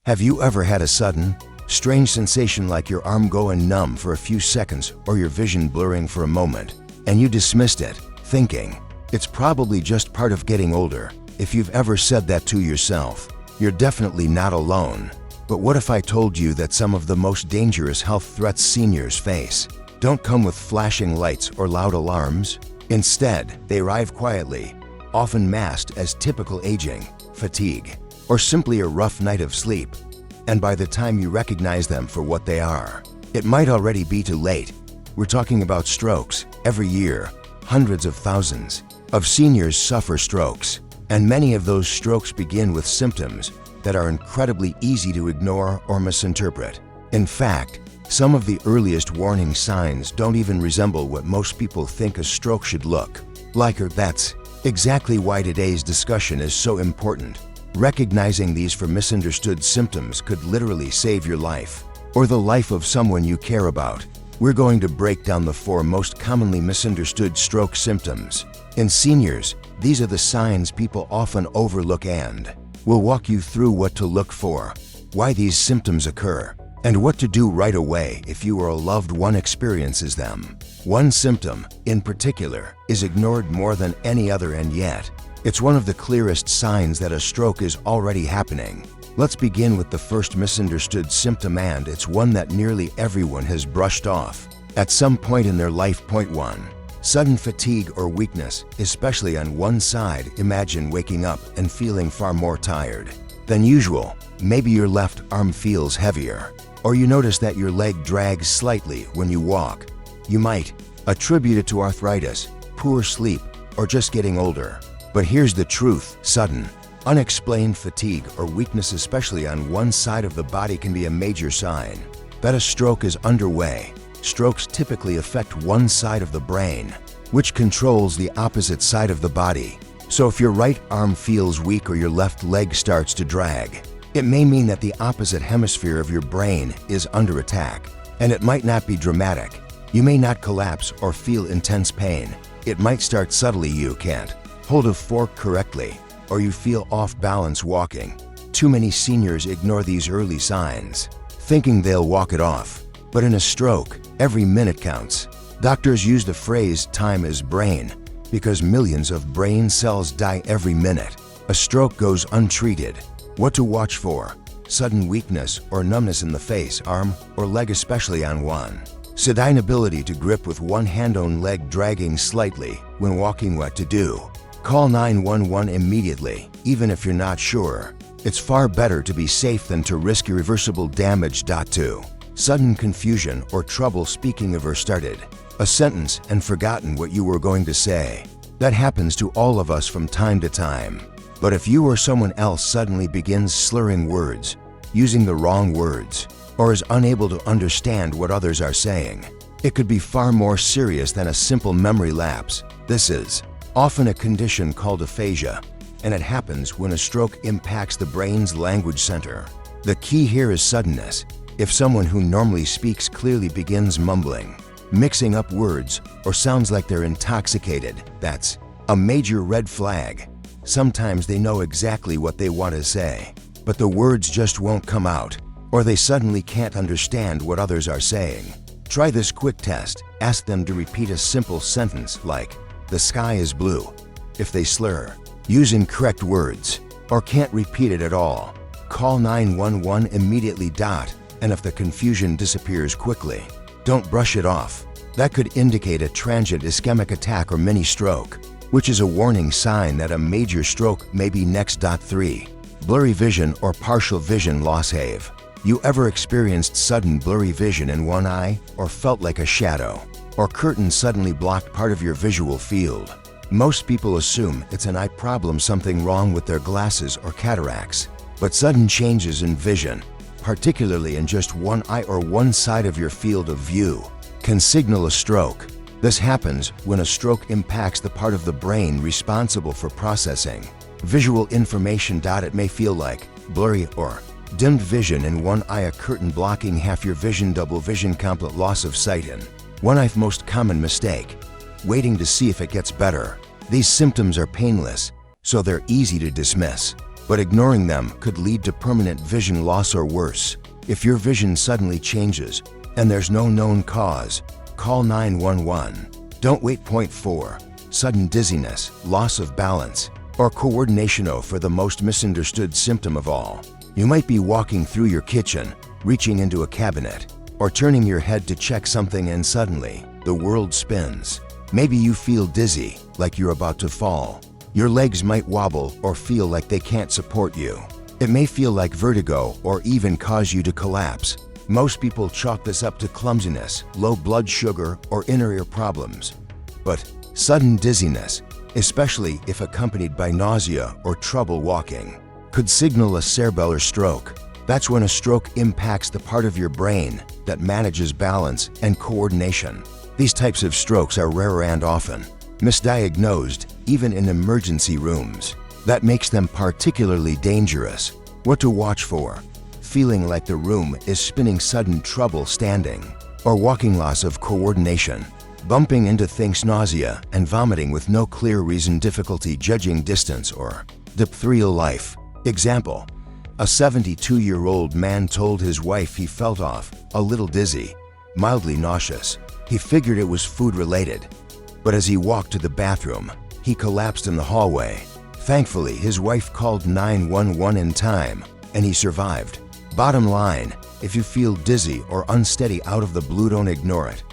Have you ever had a sudden, strange sensation like your arm going numb for a few seconds or your vision blurring for a moment, and you dismissed it, thinking, it's probably just part of getting older? If you've ever said that to yourself, you're definitely not alone. But what if I told you that some of the most dangerous health threats seniors face don't come with flashing lights or loud alarms? Instead, they arrive quietly, often masked as typical aging, fatigue, or simply a rough night of sleep. And by the time you recognize them for what they are, it might already be too late. We're talking about strokes. Every year, hundreds of thousands of seniors suffer strokes, and many of those strokes begin with symptoms that are incredibly easy to ignore or misinterpret. In fact, some of the earliest warning signs don't even resemble what most people think a stroke should look like. That's exactly why today's discussion is so important. Recognizing these for misunderstood symptoms could literally save your life, or the life of someone you care about. We're going to break down the 4 most commonly misunderstood stroke symptoms. In seniors, these are the signs people often overlook, and we'll walk you through what to look for, why these symptoms occur, and what to do right away if you or a loved one experiences them. One symptom, in particular, is ignored more than any other, and yet, it's one of the clearest signs that a stroke is already happening. Let's begin with the first misunderstood symptom, and it's one that nearly everyone has brushed off at some point in their life. Point 1. Sudden fatigue or weakness, especially on one side. Imagine waking up and feeling far more tired than usual. Maybe your left arm feels heavier, or you notice that your leg drags slightly when you walk. You might attribute it to arthritis, poor sleep, or just getting older. But here's the truth: sudden, unexplained fatigue or weakness, especially on one side of the body, can be a major sign that a stroke is underway. Strokes typically affect one side of the brain, which controls the opposite side of the body. So if your right arm feels weak or your left leg starts to drag, it may mean that the opposite hemisphere of your brain is under attack. And it might not be dramatic. You may not collapse or feel intense pain. It might start subtly. You can't hold a fork correctly, or you feel off balance walking. Too many seniors ignore these early signs, thinking they'll walk it off. But in a stroke, every minute counts. Doctors use the phrase "time is brain" because millions of brain cells die every minute. A stroke goes untreated. What to watch for: sudden weakness or numbness in the face, arm, or leg, especially on one side. Inability to grip with one hand on leg, dragging slightly when walking. What to do: call 911 immediately. Even if you're not sure, it's far better to be safe than to risk irreversible damage. 2. Sudden confusion or trouble speaking. Ever started a sentence and forgotten what you were going to say? That happens to all of us from time to time. But if you or someone else suddenly begins slurring words, using the wrong words, or is unable to understand what others are saying, it could be far more serious than a simple memory lapse. This is often a condition called aphasia, and it happens when a stroke impacts the brain's language center. The key here is suddenness. If someone who normally speaks clearly begins mumbling, mixing up words, or sounds like they're intoxicated, that's a major red flag. Sometimes they know exactly what they want to say, but the words just won't come out, or they suddenly can't understand what others are saying. Try this quick test. Ask them to repeat a simple sentence like, "The sky is blue." If they slur, use incorrect words, or can't repeat it at all, call 911 immediately. And if the confusion disappears quickly, don't brush it off. That could indicate a transient ischemic attack or mini stroke, which is a warning sign that a major stroke may be next. 3. Blurry vision or partial vision loss. Have you ever experienced sudden blurry vision in one eye, or felt like a shadow or curtain suddenly blocked part of your visual field? Most people assume it's an eye problem, something wrong with their glasses or cataracts. But sudden changes in vision, particularly in just one eye or one side of your field of view, can signal a stroke. This happens when a stroke impacts the part of the brain responsible for processing visual information. It may feel like blurry or dimmed vision in one eye, a curtain blocking half your vision, double vision, complete loss of sight in one eye. Most common mistake: waiting to see if it gets better. These symptoms are painless, so they're easy to dismiss. but ignoring them could lead to permanent vision loss or worse. If your vision suddenly changes and there's no known cause, call 911. Don't wait. Point 4. Sudden dizziness, loss of balance, or coordination for the most misunderstood symptom of all. You might be walking through your kitchen, reaching into a cabinet, or turning your head to check something, and suddenly, the world spins. Maybe you feel dizzy, like you're about to fall. Your legs might wobble or feel like they can't support you. It may feel like vertigo or even cause you to collapse. Most people chalk this up to clumsiness, low blood sugar, or inner ear problems. But sudden dizziness, especially if accompanied by nausea or trouble walking, could signal a cerebellar stroke. That's when a stroke impacts the part of your brain that manages balance and coordination. These types of strokes are rare and often misdiagnosed, even in emergency rooms. That makes them particularly dangerous. What to watch for: feeling like the room is spinning, sudden trouble standing or walking, loss of coordination, bumping into things, nausea and vomiting with no clear reason, difficulty judging distance or diphtherial life. Example: a 72-year-old man told his wife he felt off, a little dizzy, mildly nauseous. He figured it was food-related, but as he walked to the bathroom, he collapsed in the hallway. Thankfully, his wife called 911 in time, and he survived. Bottom line, if you feel dizzy or unsteady out of the blue, don't ignore it.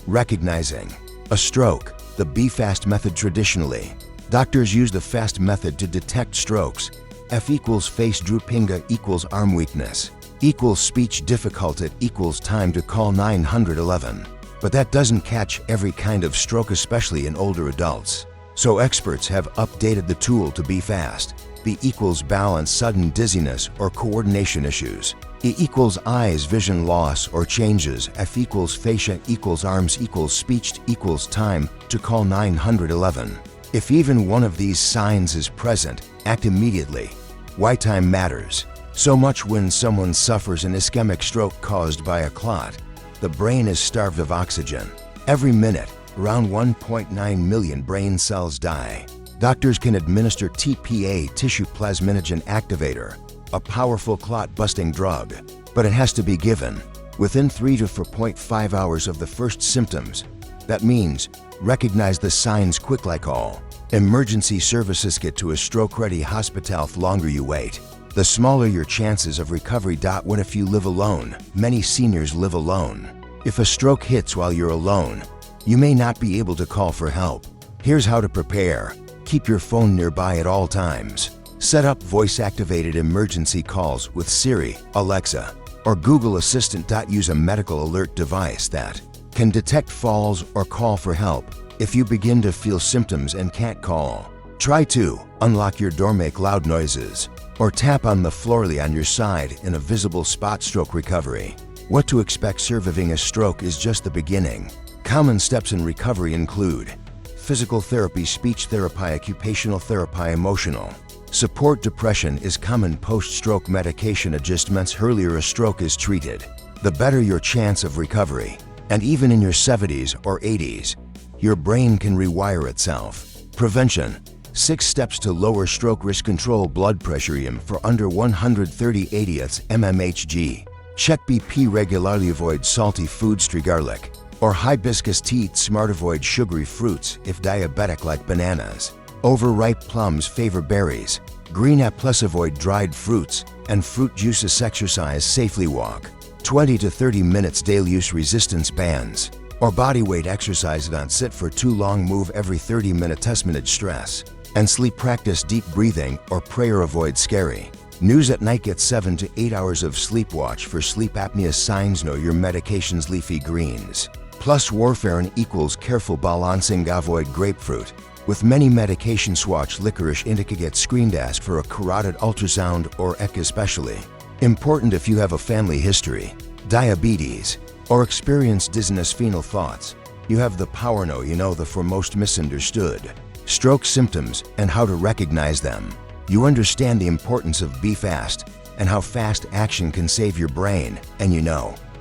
Recognizing a stroke, the B-FAST method. Traditionally, doctors use the FAST method to detect strokes. F equals face drooping, A equals arm weakness, equals speech difficulty, equals time to call 911. But that doesn't catch every kind of stroke, especially in older adults. So experts have updated the tool to B-FAST. B equals balance, sudden dizziness or coordination issues. E equals eyes, vision loss or changes. F equals fascia, equals arms, equals speech, equals time to call 911. If even one of these signs is present, act immediately. Why time matters so much when someone suffers an ischemic stroke caused by a clot. The brain is starved of oxygen. Every minute, around 1.9 million brain cells die. Doctors can administer TPA, tissue plasminogen activator, a powerful clot-busting drug, but it has to be given within 3 to 4.5 hours of the first symptoms. That means recognize the signs quick, like all emergency services get to a stroke-ready hospital. The longer you wait, the smaller your chances of recovery. What if you live alone? Many seniors live alone. If a stroke hits while you're alone, you may not be able to call for help. Here's how to prepare. Keep your phone nearby at all times. Set up voice-activated emergency calls with Siri, Alexa, or Google Assistant. Use a medical alert device that can detect falls or call for help if you begin to feel symptoms and can't call. Try to unlock your door, make loud noises, or tap on the floor on your side in a visible spot. Stroke recovery. What to expect: surviving a stroke is just the beginning. Common steps in recovery include physical therapy, speech therapy, occupational therapy, emotional support. Depression is common. Post-stroke medication adjustments. Earlier a stroke is treated, the better your chance of recovery. And even in your 70s or 80s, your brain can rewire itself. Prevention. 6 steps to lower stroke risk: control blood pressure for under 130/80 mmHg. Check BP regularly. Avoid salty foods, tree garlic, or hibiscus tea. Smart. Avoid sugary fruits if diabetic, like bananas. Overripe plums. Favor berries. Green apples. Avoid dried fruits and fruit juices. Exercise safely. Walk 20 to 30 minutes daily. Use resistance bands or body weight exercise. Don't sit for too long. Move every 30 minutes. Manage stress and sleep. Practice deep breathing or prayer. Avoid scary news at night. Get 7 to 8 hours of sleep. Watch for sleep apnea signs. Know your medications. Leafy greens plus warfarin equals careful balancing. Avoid grapefruit with many medications. Watch licorice indica. Get screened. Ask for a carotid ultrasound or echo. Especially important if you have a family history, diabetes, or experience dizziness. Final thoughts. You have the power. Know the foremost misunderstood stroke symptoms and how to recognize them. You understand the importance of B-FAST and how fast action can save your brain. And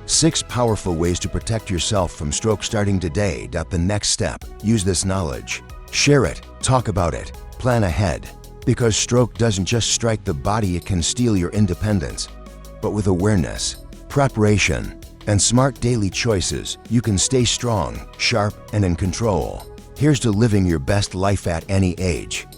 6 powerful ways to protect yourself from stroke starting today. The next step: use this knowledge, share it, talk about it, plan ahead. Because stroke doesn't just strike the body, it can steal your independence. But with awareness, preparation, and smart daily choices, you can stay strong, sharp, and in control. Here's to living your best life at any age.